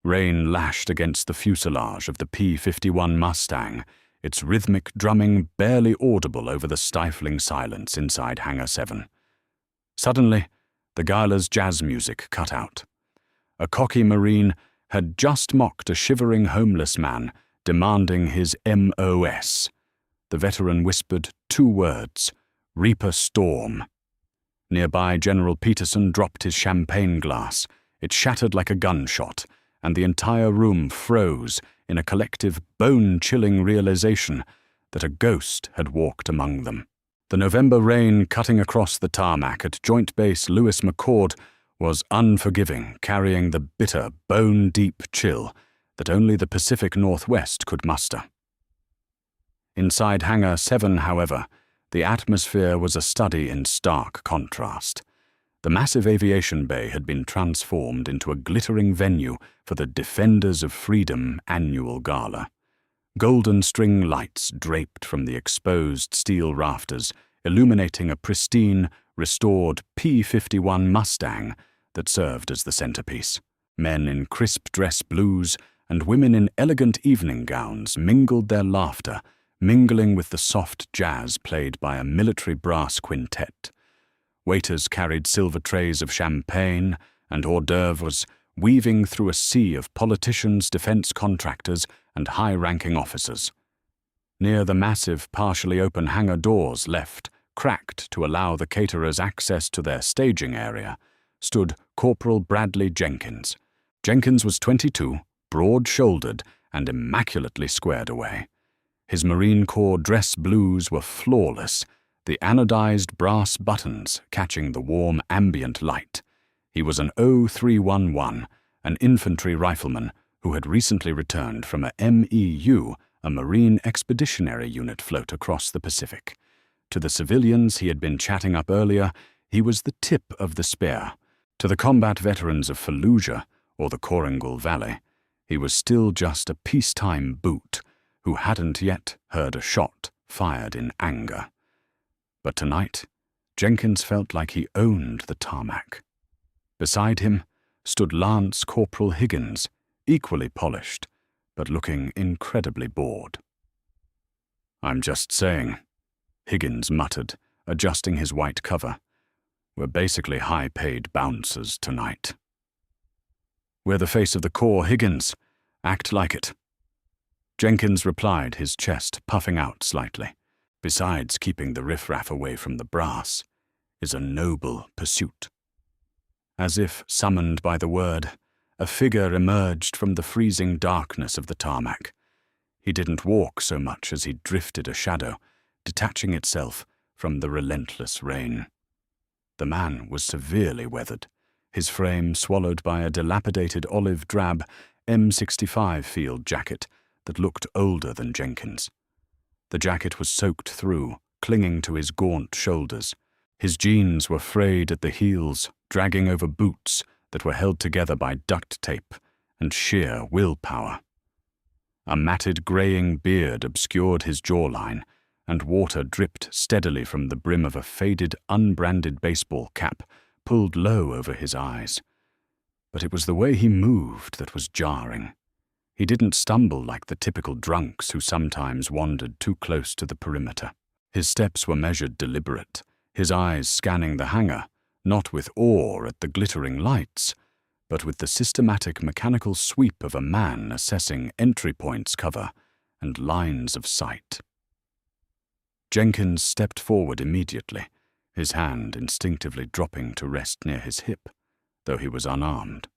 Rain lashed against the fuselage of the P-51 Mustang, its rhythmic drumming barely audible over the stifling silence inside Hangar 7. Suddenly, the gala's jazz music cut out. A cocky Marine had just mocked a shivering homeless man, demanding his MOS. The veteran whispered 2 words, "Reaper Storm." Nearby, General Peterson dropped his champagne glass. It shattered like a gunshot, and the entire room froze in a collective bone-chilling realization that a ghost had walked among them. The November rain cutting across the tarmac at Joint Base Lewis McChord was unforgiving, carrying the bitter, bone-deep chill that only the Pacific Northwest could muster. Inside Hangar 7, however, the atmosphere was a study in stark contrast. The massive aviation bay had been transformed into a glittering venue for the Defenders of Freedom annual gala. Golden string lights draped from the exposed steel rafters, illuminating a pristine, restored P-51 Mustang that served as the centerpiece. Men in crisp dress blues and women in elegant evening gowns mingled their laughter, mingling with the soft jazz played by a military brass quintet. Waiters carried silver trays of champagne and hors d'oeuvres, weaving through a sea of politicians, defense contractors, and high-ranking officers. Near the massive, partially open hangar doors left, cracked to allow the caterers access to their staging area, stood Corporal Bradley Jenkins. Jenkins was 22, broad-shouldered, and immaculately squared away. His Marine Corps dress blues were flawless, the anodized brass buttons catching the warm ambient light. He was an 0311, an infantry rifleman who had recently returned from a MEU, a Marine Expeditionary Unit float across the Pacific. To the civilians he had been chatting up earlier, he was the tip of the spear. To the combat veterans of Fallujah or the Korangal Valley, he was still just a peacetime boot who hadn't yet heard a shot fired in anger. But tonight, Jenkins felt like he owned the tarmac. Beside him stood Lance Corporal Higgins, equally polished, but looking incredibly bored. "I'm just saying," Higgins muttered, adjusting his white cover. "We're basically high-paid bouncers tonight." "We're the face of the Corps, Higgins. Act like it." Jenkins replied, his chest puffing out slightly. "Besides keeping the riffraff away from the brass, is a noble pursuit." As if summoned by the word, a figure emerged from the freezing darkness of the tarmac. He didn't walk so much as he drifted a shadow, detaching itself from the relentless rain. The man was severely weathered, his frame swallowed by a dilapidated olive-drab M65 field jacket that looked older than Jenkins. The jacket was soaked through, clinging to his gaunt shoulders. His jeans were frayed at the heels, dragging over boots that were held together by duct tape and sheer willpower. A matted graying beard obscured his jawline, and water dripped steadily from the brim of a faded, unbranded baseball cap pulled low over his eyes. But it was the way he moved that was jarring. He didn't stumble like the typical drunks who sometimes wandered too close to the perimeter. His steps were measured, deliberate, his eyes scanning the hangar, not with awe at the glittering lights, but with the systematic mechanical sweep of a man assessing entry points cover and lines of sight. Jenkins stepped forward immediately, his hand instinctively dropping to rest near his hip, though he was unarmed.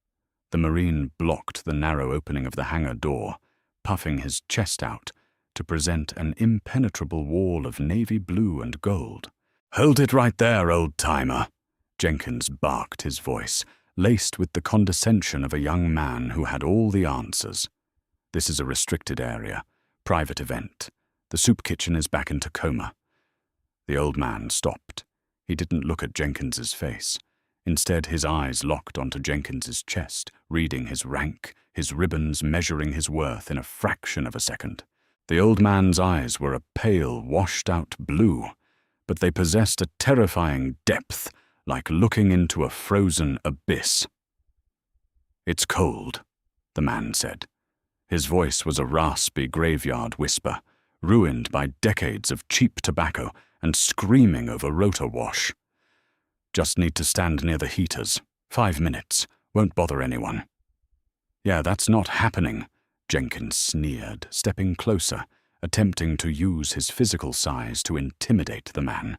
The Marine blocked the narrow opening of the hangar door, puffing his chest out to present an impenetrable wall of navy blue and gold. "Hold it right there, old-timer," Jenkins barked, his voice laced with the condescension of a young man who had all the answers. "This is a restricted area, private event. The soup kitchen is back in Tacoma." The old man stopped. He didn't look at Jenkins's face. Instead, his eyes locked onto Jenkins's chest, reading his rank, his ribbons measuring his worth in a fraction of a second. The old man's eyes were a pale, washed-out blue, but they possessed a terrifying depth, like looking into a frozen abyss. "It's cold," the man said. His voice was a raspy graveyard whisper, ruined by decades of cheap tobacco and screaming over rotor wash. Just need to stand near the heaters. 5 minutes. Won't bother anyone. Yeah, that's not happening, Jenkins sneered, stepping closer, attempting to use his physical size to intimidate the man.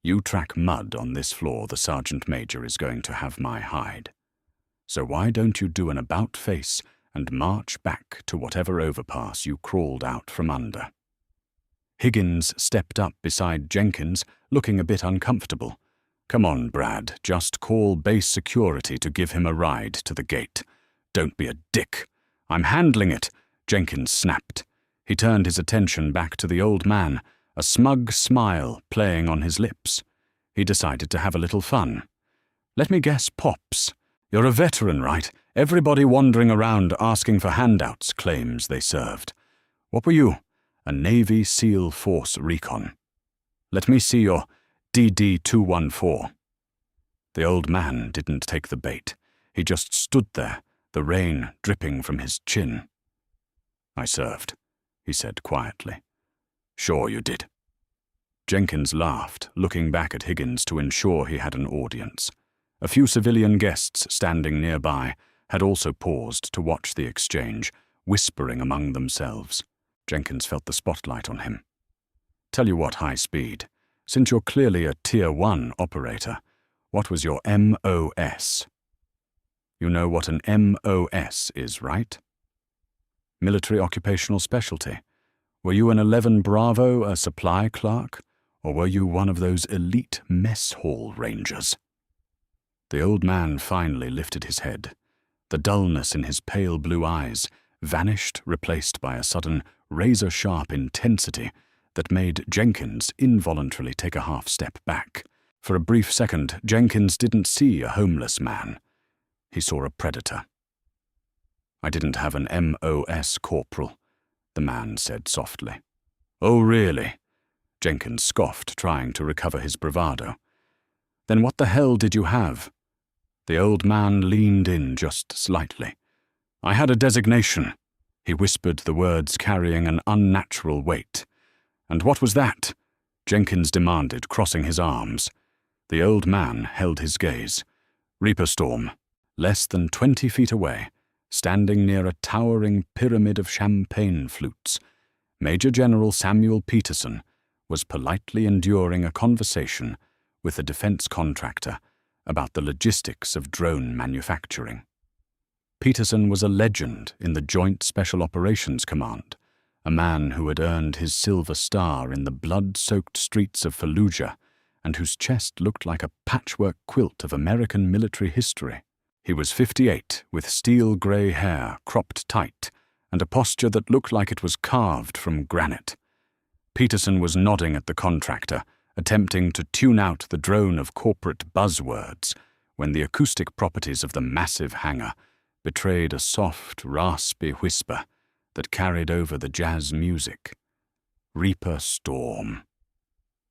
You track mud on this floor, the sergeant major is going to have my hide. So why don't you do an about-face and march back to whatever overpass you crawled out from under? Higgins stepped up beside Jenkins, looking a bit uncomfortable. Come on, Brad, just call base security to give him a ride to the gate. Don't be a dick. I'm handling it, Jenkins snapped. He turned his attention back to the old man, a smug smile playing on his lips. He decided to have a little fun. Let me guess, Pops. You're a veteran, right? Everybody wandering around asking for handouts claims they served. What were you? A Navy SEAL Force recon. Let me see your DD-214. The old man didn't take the bait. He just stood there, the rain dripping from his chin. I served, he said quietly. Sure you did. Jenkins laughed, looking back at Higgins to ensure he had an audience. A few civilian guests standing nearby had also paused to watch the exchange, whispering among themselves. Jenkins felt the spotlight on him. Tell you what, High Speed, since you're clearly a Tier 1 operator, what was your MOS? You know what an MOS is, right? Military Occupational Specialty. Were you an 11 Bravo, a supply clerk, or were you one of those elite mess hall rangers? The old man finally lifted his head. The dullness in his pale blue eyes vanished, replaced by a sudden razor-sharp intensity that made Jenkins involuntarily take a half-step back. For a brief second, Jenkins didn't see a homeless man. He saw a predator. I didn't have an MOS, Corporal, the man said softly. Oh, really? Jenkins scoffed, trying to recover his bravado. Then what the hell did you have? The old man leaned in just slightly. I had a designation. He whispered the words carrying an unnatural weight. And what was that? Jenkins demanded, crossing his arms. The old man held his gaze. Reaper Storm, less than 20 feet away, standing near a towering pyramid of champagne flutes, Major General Samuel Peterson was politely enduring a conversation with a defense contractor about the logistics of drone manufacturing. Peterson was a legend in the Joint Special Operations Command, a man who had earned his Silver Star in the blood-soaked streets of Fallujah and whose chest looked like a patchwork quilt of American military history. He was 58, with steel-grey hair cropped tight and a posture that looked like it was carved from granite. Peterson was nodding at the contractor, attempting to tune out the drone of corporate buzzwords when the acoustic properties of the massive hangar betrayed a soft, raspy whisper that carried over the jazz music. Reaper Storm.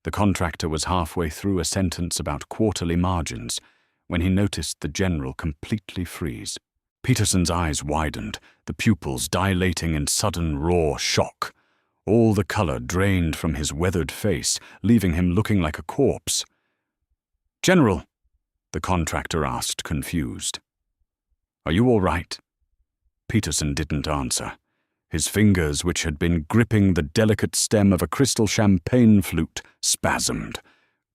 The contractor was halfway through a sentence about quarterly margins when he noticed the general completely freeze. Peterson's eyes widened, the pupils dilating in sudden raw shock. All the color drained from his weathered face, leaving him looking like a corpse. "General," the contractor asked, confused. "Are you all right?" Peterson didn't answer. His fingers, which had been gripping the delicate stem of a crystal champagne flute, spasmed.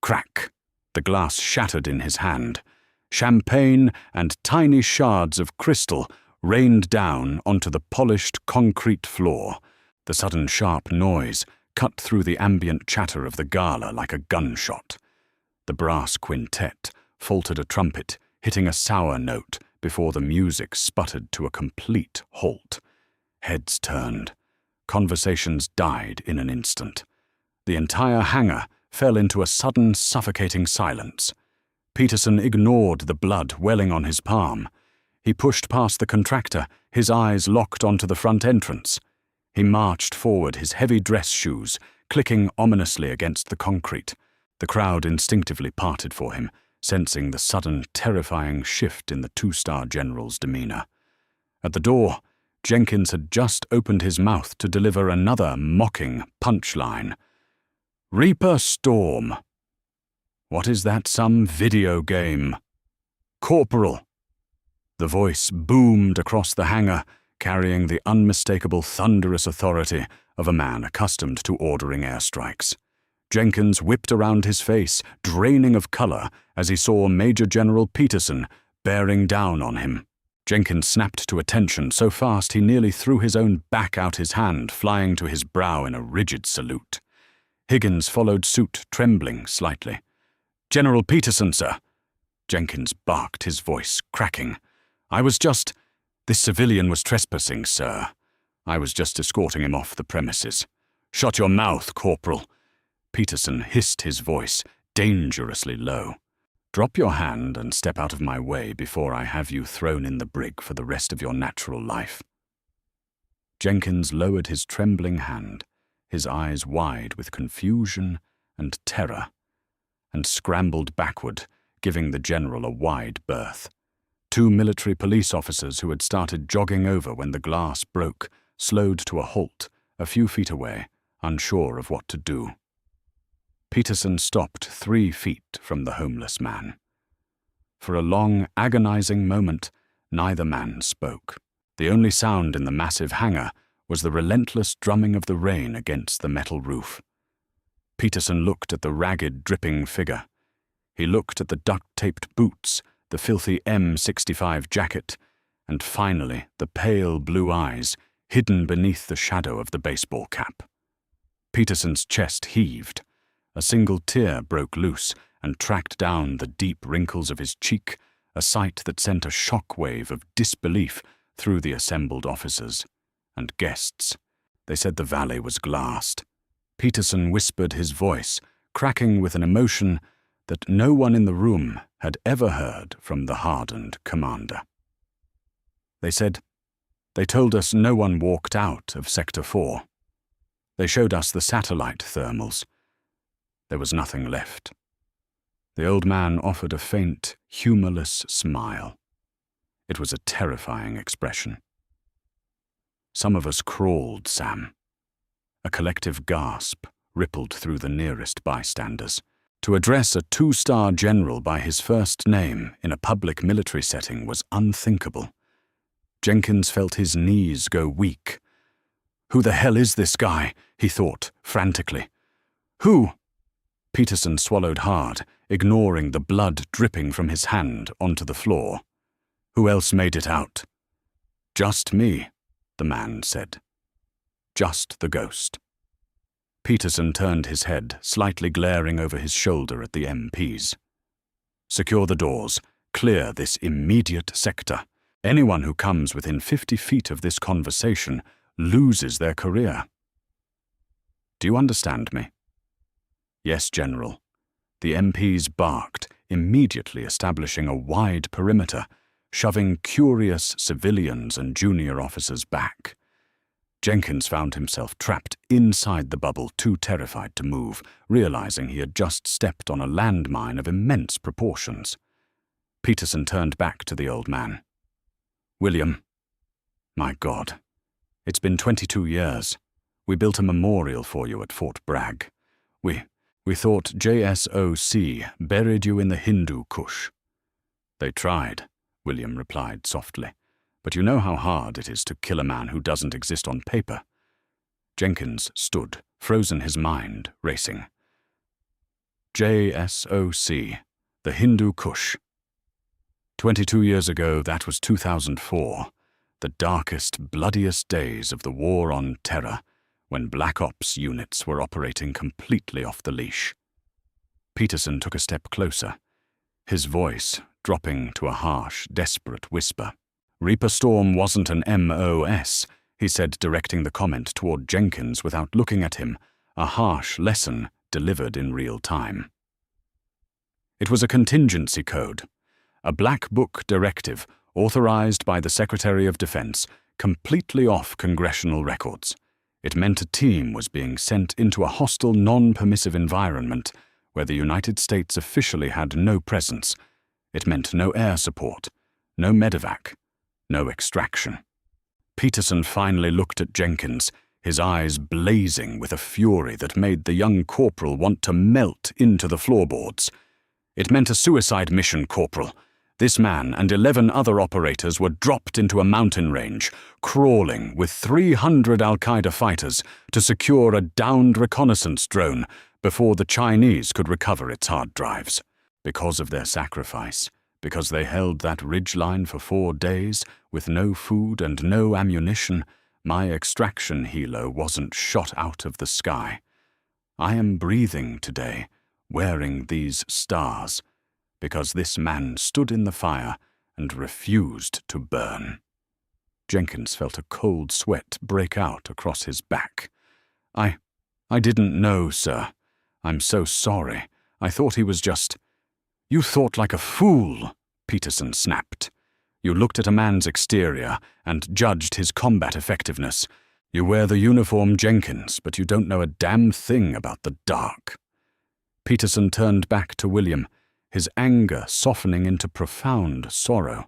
Crack! The glass shattered in his hand. Champagne and tiny shards of crystal rained down onto the polished concrete floor. The sudden sharp noise cut through the ambient chatter of the gala like a gunshot. The brass quintet faltered a trumpet, hitting a sour note before the music sputtered to a complete halt. Heads turned. Conversations died in an instant. The entire hangar fell into a sudden, suffocating silence. Peterson ignored the blood welling on his palm. He pushed past the contractor, his eyes locked onto the front entrance. He marched forward, his heavy dress shoes clicking ominously against the concrete. The crowd instinctively parted for him, sensing the sudden, terrifying shift in the two-star general's demeanor. At the door, Jenkins had just opened his mouth to deliver another mocking punchline. "Reaper Storm. What is that, some video game? Corporal." The voice boomed across the hangar, carrying the unmistakable thunderous authority of a man accustomed to ordering airstrikes. Jenkins whipped around his face, draining of color, as he saw Major General Peterson bearing down on him. Jenkins snapped to attention so fast he nearly threw his own back out, his hand flying to his brow in a rigid salute. Higgins followed suit, trembling slightly. "General Peterson, sir." Jenkins barked, his voice cracking. This civilian was trespassing, sir. I was just escorting him off the premises." "Shut your mouth, Corporal." Peterson hissed, his voice dangerously low. "Drop your hand and step out of my way before I have you thrown in the brig for the rest of your natural life." Jenkins lowered his trembling hand, his eyes wide with confusion and terror, and scrambled backward, giving the general a wide berth. Two military police officers who had started jogging over when the glass broke slowed to a halt a few feet away, unsure of what to do. Peterson stopped 3 feet from the homeless man. For a long, agonizing moment, neither man spoke. The only sound in the massive hangar was the relentless drumming of the rain against the metal roof. Peterson looked at the ragged, dripping figure. He looked at the duct-taped boots, the filthy M65 jacket, and finally the pale blue eyes hidden beneath the shadow of the baseball cap. Peterson's chest heaved. A single tear broke loose and tracked down the deep wrinkles of his cheek, a sight that sent a shock-wave of disbelief through the assembled officers and guests. They said the valley was glassed. Peterson whispered, his voice cracking with an emotion that no one in the room had ever heard from the hardened commander. They told us no one walked out of Sector 4. They showed us the satellite thermals. There was nothing left. The old man offered a faint, humorless smile. It was a terrifying expression. "Some of us crawled, Sam." A collective gasp rippled through the nearest bystanders. To address a 2-star general by his first name in a public military setting was unthinkable. Jenkins felt his knees go weak. "Who the hell is this guy?" he thought, frantically. "Who?" Peterson swallowed hard, ignoring the blood dripping from his hand onto the floor. "Who else made it out?" "Just me," the man said. "Just the ghost." Peterson turned his head, slightly glaring over his shoulder at the MPs. "Secure the doors. Clear this immediate sector. Anyone who comes within 50 feet of this conversation loses their career." "Do you understand me?" "Yes, General." The MPs barked, immediately establishing a wide perimeter, shoving curious civilians and junior officers back. Jenkins found himself trapped inside the bubble, too terrified to move, realizing he had just stepped on a landmine of immense proportions. Peterson turned back to the old man. "William, my God, it's been 22 years. We built a memorial for you at Fort Bragg. We thought JSOC buried you in the Hindu Kush." "They tried," William replied softly. "But you know how hard it is to kill a man who doesn't exist on paper." Jenkins stood, frozen, his mind racing. JSOC, the Hindu Kush. 22 years ago, that was 2004, the darkest, bloodiest days of the War on Terror, when Black Ops units were operating completely off the leash. Peterson took a step closer, his voice dropping to a harsh, desperate whisper. "Reaper Storm wasn't an MOS," he said, directing the comment toward Jenkins without looking at him, a harsh lesson delivered in real time. "It was a contingency code, a black book directive authorized by the Secretary of Defense, completely off congressional records. It meant a team was being sent into a hostile, non-permissive environment where the United States officially had no presence. It meant no air support, no medevac, no extraction." Peterson finally looked at Jenkins, his eyes blazing with a fury that made the young corporal want to melt into the floorboards. It meant a suicide mission, Corporal. This man and 11 other operators were dropped into a mountain range, crawling with 300 Al-Qaeda fighters to secure a downed reconnaissance drone before the Chinese could recover its hard drives. Because of their sacrifice, because they held that ridgeline for 4 days with no food and no ammunition, my extraction helo wasn't shot out of the sky. I am breathing today, wearing these stars, because this man stood in the fire and refused to burn. Jenkins felt a cold sweat break out across his back. I didn't know, sir. I'm so sorry. I thought he was just— You thought like a fool, Peterson snapped. You looked at a man's exterior and judged his combat effectiveness. You wear the uniform, Jenkins, but you don't know a damn thing about the dark. Peterson turned back to William, his anger softening into profound sorrow.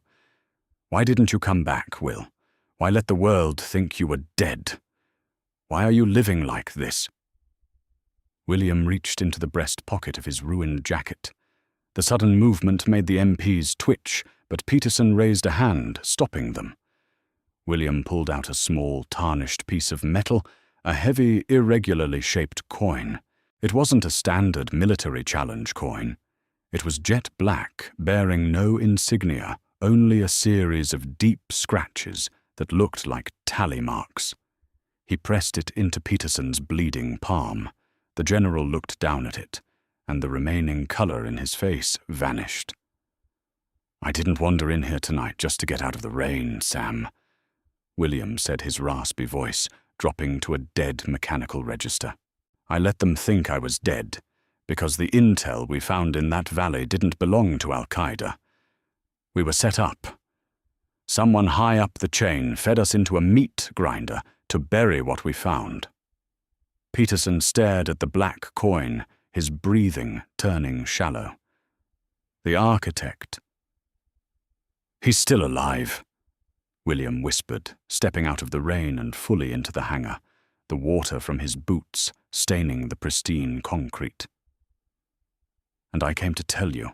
Why didn't you come back, Will? Why let the world think you were dead? Why are you living like this? William reached into the breast pocket of his ruined jacket. The sudden movement made the MPs twitch, but Peterson raised a hand, stopping them. William pulled out a small, tarnished piece of metal, a heavy, irregularly shaped coin. It wasn't a standard military challenge coin. It was jet black, bearing no insignia, only a series of deep scratches that looked like tally marks. He pressed it into Peterson's bleeding palm. The general looked down at it, and the remaining color in his face vanished. I didn't wander in here tonight just to get out of the rain, Sam, William said, his raspy voice dropping to a dead mechanical register. I let them think I was dead, because the intel we found in that valley didn't belong to Al-Qaeda. We were set up. Someone high up the chain fed us into a meat grinder to bury what we found. Peterson stared at the black coin, his breathing turning shallow. The architect. He's still alive, William whispered, stepping out of the rain and fully into the hangar, the water from his boots staining the pristine concrete. And I came to tell you.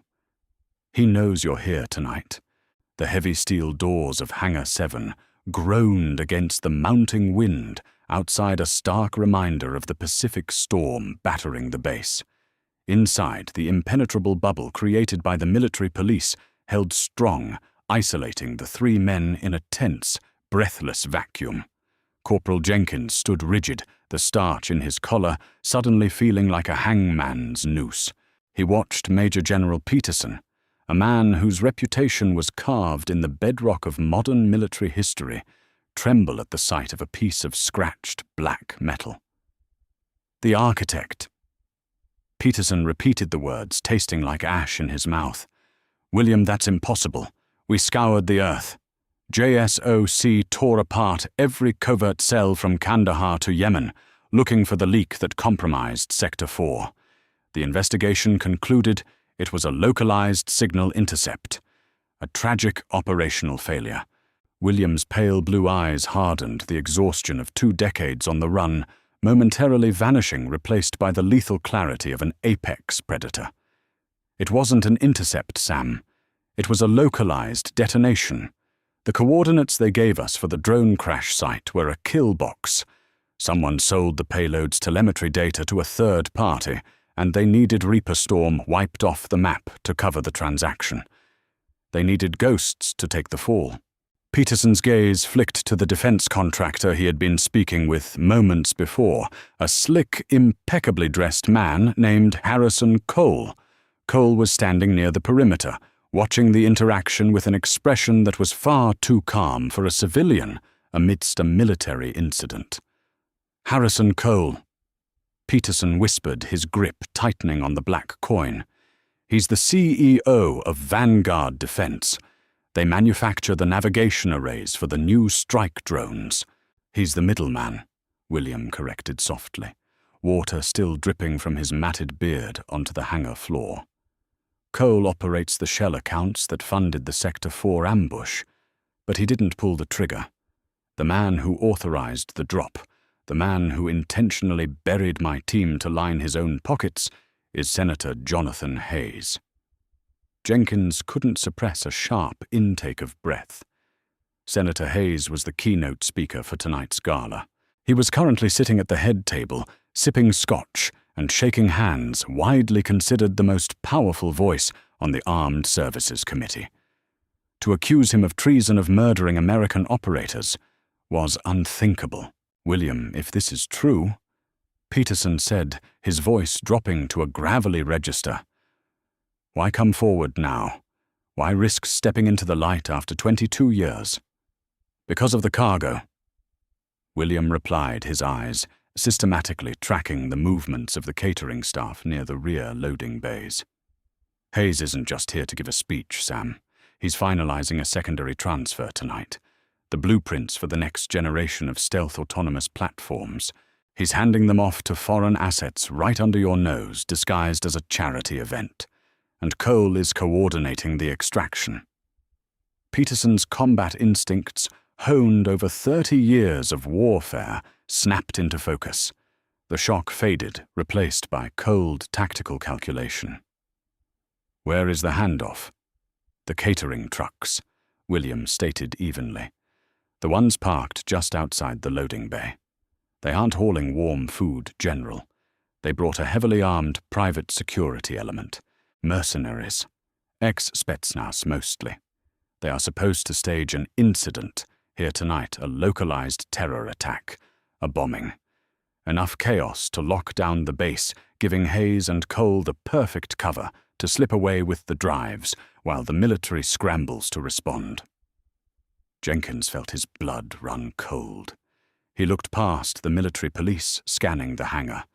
He knows you're here tonight. The heavy steel doors of Hangar 7 groaned against the mounting wind outside, a stark reminder of the Pacific storm battering the base. Inside, the impenetrable bubble created by the military police held strong, isolating the 3 men in a tense, breathless vacuum. Corporal Jenkins stood rigid, the starch in his collar suddenly feeling like a hangman's noose. He watched Major General Peterson, a man whose reputation was carved in the bedrock of modern military history, tremble at the sight of a piece of scratched black metal. The architect. Peterson repeated the words, tasting like ash in his mouth. William, that's impossible. We scoured the earth. JSOC tore apart every covert cell from Kandahar to Yemen, looking for the leak that compromised Sector 4. The investigation concluded it was a localized signal intercept, a tragic operational failure. William's pale blue eyes hardened, the exhaustion of 2 decades on the run, momentarily vanishing, replaced by the lethal clarity of an apex predator. It wasn't an intercept, Sam. It was a localized detonation. The coordinates they gave us for the drone crash site were a kill box. Someone sold the payload's telemetry data to a third party, and they needed Reaper Storm wiped off the map to cover the transaction. They needed ghosts to take the fall. Peterson's gaze flicked to the defense contractor he had been speaking with moments before, a slick, impeccably dressed man named Harrison Cole. Cole was standing near the perimeter, watching the interaction with an expression that was far too calm for a civilian amidst a military incident. Harrison Cole. Peterson whispered, his grip tightening on the black coin. He's the CEO of Vanguard Defense. They manufacture the navigation arrays for the new strike drones. He's the middleman, William corrected softly, water still dripping from his matted beard onto the hangar floor. Cole operates the shell accounts that funded the Sector 4 ambush, but he didn't pull the trigger. The man who authorized the drop, the man who intentionally buried my team to line his own pockets, is Senator Jonathan Hayes. Jenkins couldn't suppress a sharp intake of breath. Senator Hayes was the keynote speaker for tonight's gala. He was currently sitting at the head table, sipping scotch and shaking hands, widely considered the most powerful voice on the Armed Services Committee. To accuse him of treason of murdering American operators was unthinkable. "William, if this is true," Peterson said, his voice dropping to a gravelly register, "why come forward now? Why risk stepping into the light after 22 years? Because of the cargo." William replied, his eyes systematically tracking the movements of the catering staff near the rear loading bays. "Hayes isn't just here to give a speech, Sam. He's finalizing a secondary transfer tonight. The blueprints for the next generation of stealth autonomous platforms. He's handing them off to foreign assets right under your nose, disguised as a charity event. And Cole is coordinating the extraction." Peterson's combat instincts, honed over 30 years of warfare, snapped into focus. The shock faded, replaced by cold tactical calculation. "Where is the handoff?" "The catering trucks," William stated evenly. "The ones parked just outside the loading bay. They aren't hauling warm food, General. They brought a heavily armed private security element. Mercenaries. Ex-Spetsnaz mostly. They are supposed to stage an incident here tonight, a localized terror attack, a bombing. Enough chaos to lock down the base, giving Hayes and Cole the perfect cover to slip away with the drives while the military scrambles to respond." Jenkins felt his blood run cold. He looked past the military police scanning the hangar.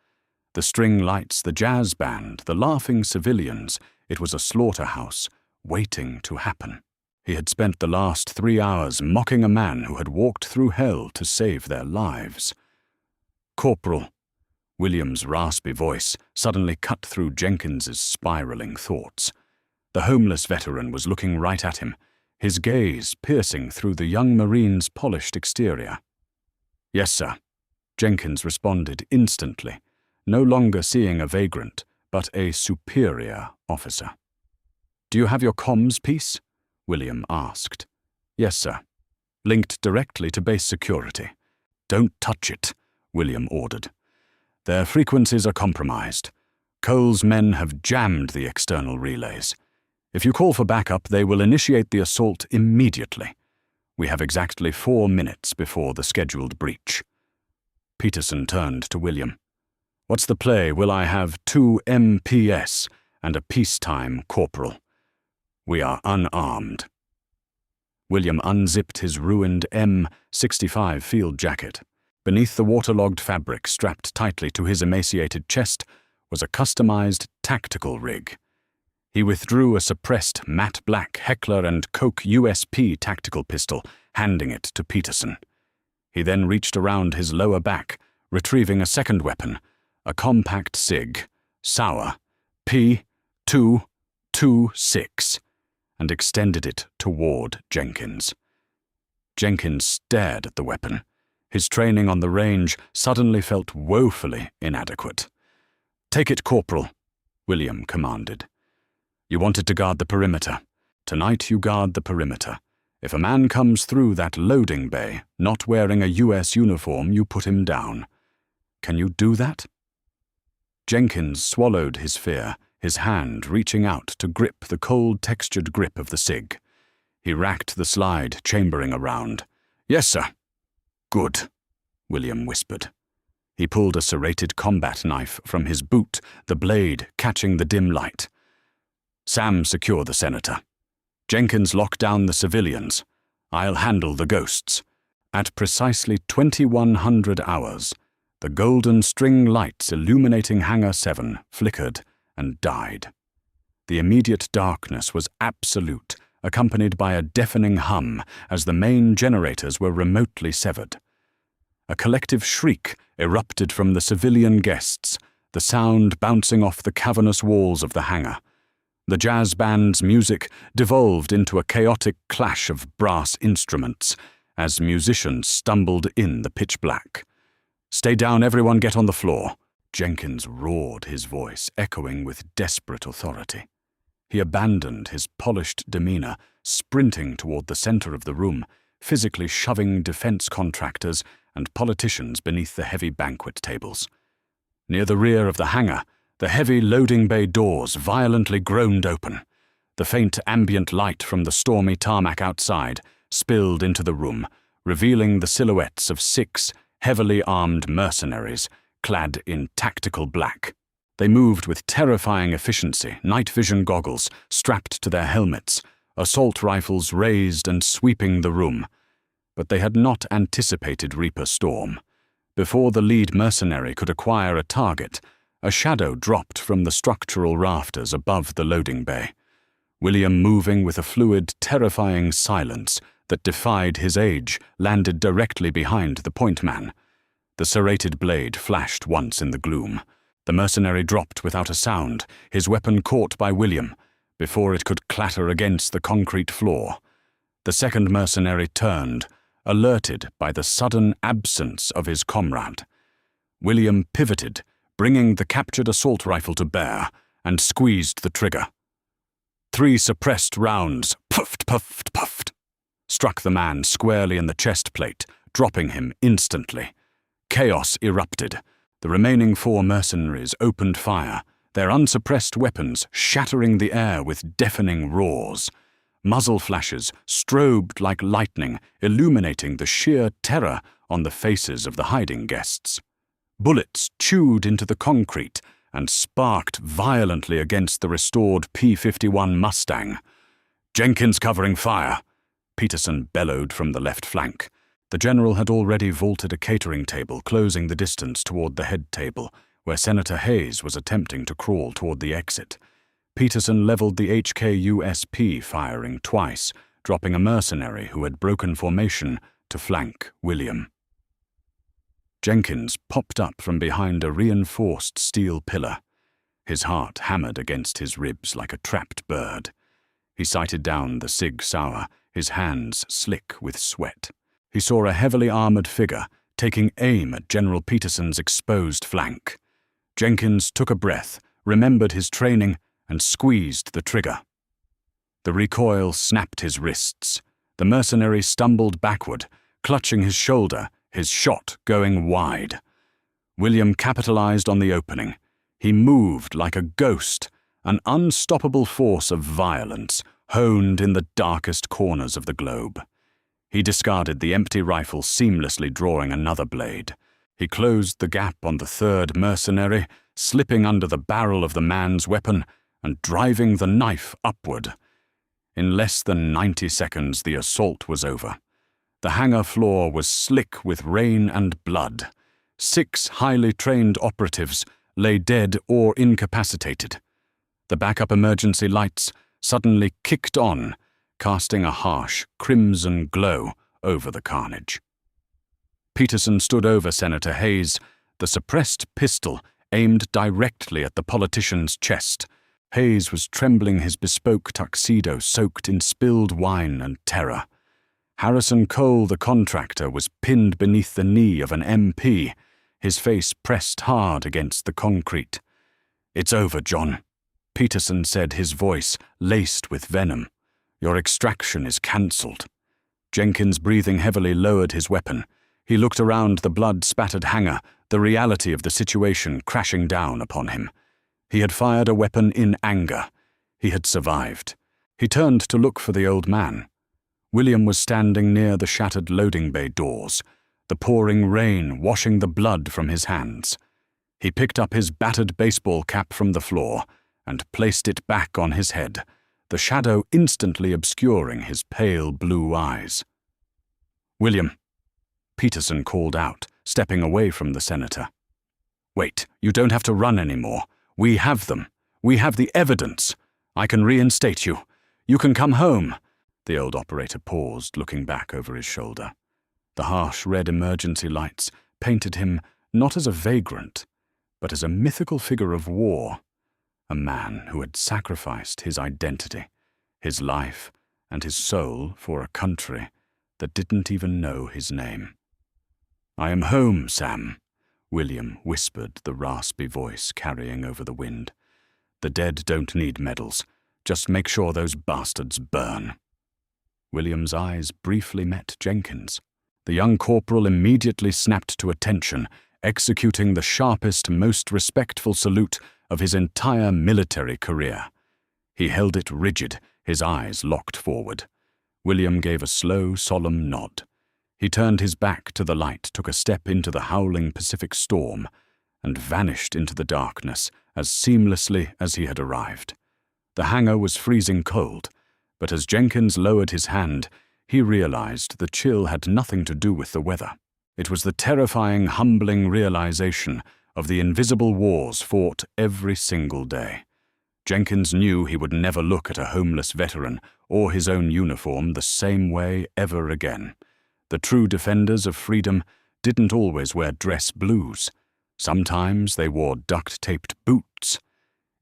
The string lights, the jazz band, the laughing civilians. It was a slaughterhouse waiting to happen. He had spent the last 3 hours mocking a man who had walked through hell to save their lives. "Corporal," William's raspy voice suddenly cut through Jenkins's spiraling thoughts. The homeless veteran was looking right at him, his gaze piercing through the young Marine's polished exterior. "Yes, sir," Jenkins responded instantly, no longer seeing a vagrant, but a superior officer. "Do you have your comms piece?" William asked. "Yes, sir. Linked directly to base security." "Don't touch it," William ordered. "Their frequencies are compromised. Cole's men have jammed the external relays. If you call for backup, they will initiate the assault immediately. We have exactly 4 minutes before the scheduled breach." Peterson turned to William. "What's the play? Will I have 2 MPS and a peacetime corporal? We are unarmed." William unzipped his ruined M65 field jacket. Beneath the waterlogged fabric strapped tightly to his emaciated chest was a customized tactical rig. He withdrew a suppressed matte black Heckler & Koch USP tactical pistol, handing it to Peterson. He then reached around his lower back, retrieving a second weapon, a compact SIG, Sauer, P226, and extended it toward Jenkins. Jenkins stared at the weapon. His training on the range suddenly felt woefully inadequate. "Take it, Corporal," William commanded. "You wanted to guard the perimeter. Tonight you guard the perimeter. If a man comes through that loading bay, not wearing a US uniform, you put him down. Can you do that?" Jenkins swallowed his fear, his hand reaching out to grip the cold-textured grip of the SIG. He racked the slide, chambering around. "Yes, sir." "Good," William whispered. He pulled a serrated combat knife from his boot, the blade catching the dim light. "Sam, secure the senator. Jenkins, lock down the civilians. I'll handle the ghosts." At precisely 2100 hours, the golden string lights illuminating Hangar 7 flickered and died. The immediate darkness was absolute, accompanied by a deafening hum as the main generators were remotely severed. A collective shriek erupted from the civilian guests, the sound bouncing off the cavernous walls of the hangar. The jazz band's music devolved into a chaotic clash of brass instruments, as musicians stumbled in the pitch black. "Stay down, everyone, get on the floor." Jenkins roared, his voice echoing with desperate authority. He abandoned his polished demeanor, sprinting toward the center of the room, physically shoving defense contractors and politicians beneath the heavy banquet tables. Near the rear of the hangar, the heavy loading bay doors violently groaned open. The faint ambient light from the stormy tarmac outside spilled into the room, revealing the silhouettes of 6 heavily armed mercenaries, clad in tactical black. They moved with terrifying efficiency, night vision goggles strapped to their helmets, assault rifles raised and sweeping the room. But they had not anticipated Reaper Storm. Before the lead mercenary could acquire a target, a shadow dropped from the structural rafters above the loading bay. William, moving with a fluid, terrifying silence that defied his age, landed directly behind the point man. The serrated blade flashed once in the gloom. The mercenary dropped without a sound, his weapon caught by William, before it could clatter against the concrete floor. The second mercenary turned, alerted by the sudden absence of his comrade. William pivoted, bringing the captured assault rifle to bear, and squeezed the trigger. 3 suppressed rounds, puffed, puffed, puffed, struck the man squarely in the chest plate, dropping him instantly. Chaos erupted. The remaining 4 mercenaries opened fire, their unsuppressed weapons shattering the air with deafening roars. Muzzle flashes strobed like lightning, illuminating the sheer terror on the faces of the hiding guests. Bullets chewed into the concrete and sparked violently against the restored P-51 Mustang. "Jenkins covering fire," Peterson bellowed from the left flank. The general had already vaulted a catering table, closing the distance toward the head table, where Senator Hayes was attempting to crawl toward the exit. Peterson leveled the HK-USP, firing twice, dropping a mercenary who had broken formation to flank William. Jenkins popped up from behind a reinforced steel pillar. His heart hammered against his ribs like a trapped bird. He sighted down the Sig Sauer, his hands slick with sweat. He saw a heavily armored figure taking aim at General Peterson's exposed flank. Jenkins took a breath, remembered his training, and squeezed the trigger. The recoil snapped his wrists. The mercenary stumbled backward, clutching his shoulder, his shot going wide. William capitalized on the opening. He moved like a ghost, an unstoppable force of violence honed in the darkest corners of the globe. He discarded the empty rifle, seamlessly drawing another blade. He closed the gap on the 3rd mercenary, slipping under the barrel of the man's weapon and driving the knife upward. In less than 90 seconds, the assault was over. The hangar floor was slick with rain and blood. 6 highly trained operatives lay dead or incapacitated. The backup emergency lights suddenly kicked on, casting a harsh, crimson glow over the carnage. Peterson stood over Senator Hayes, the suppressed pistol aimed directly at the politician's chest. Hayes was trembling, his bespoke tuxedo soaked in spilled wine and terror. Harrison Cole, the contractor, was pinned beneath the knee of an MP, his face pressed hard against the concrete. "It's over, John," Peterson said, his voice laced with venom. "Your extraction is cancelled." Jenkins, breathing heavily, lowered his weapon. He looked around the blood-spattered hangar, the reality of the situation crashing down upon him. He had fired a weapon in anger. He had survived. He turned to look for the old man. William was standing near the shattered loading bay doors, the pouring rain washing the blood from his hands. He picked up his battered baseball cap from the floor and placed it back on his head, the shadow instantly obscuring his pale blue eyes. "William," Peterson called out, stepping away from the senator. "Wait, you don't have to run anymore. We have them. We have the evidence. I can reinstate you. You can come home." The old operator paused, looking back over his shoulder. The harsh red emergency lights painted him not as a vagrant, but as a mythical figure of war, a man who had sacrificed his identity, his life, and his soul for a country that didn't even know his name. "I am home, Sam," William whispered, the raspy voice carrying over the wind. "The dead don't need medals. Just make sure those bastards burn." William's eyes briefly met Jenkins. The young corporal immediately snapped to attention, executing the sharpest, most respectful salute of his entire military career. He held it rigid, his eyes locked forward. William gave a slow, solemn nod. He turned his back to the light, took a step into the howling Pacific storm, and vanished into the darkness as seamlessly as he had arrived. The hangar was freezing cold, but as Jenkins lowered his hand, he realized the chill had nothing to do with the weather. It was the terrifying, humbling realization of the invisible wars fought every single day. Jenkins knew he would never look at a homeless veteran or his own uniform the same way ever again. The true defenders of freedom didn't always wear dress blues. Sometimes they wore duct-taped boots.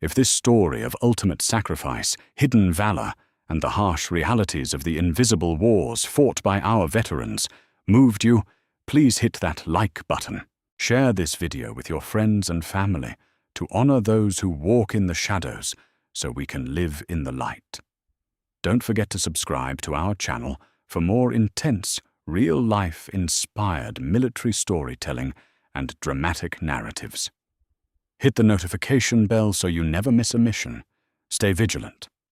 If this story of ultimate sacrifice, hidden valor, and the harsh realities of the invisible wars fought by our veterans moved you, please hit that like button. Share this video with your friends and family to honor those who walk in the shadows so we can live in the light. Don't forget to subscribe to our channel for more intense, real-life inspired military storytelling and dramatic narratives. Hit the notification bell so you never miss a mission. Stay vigilant.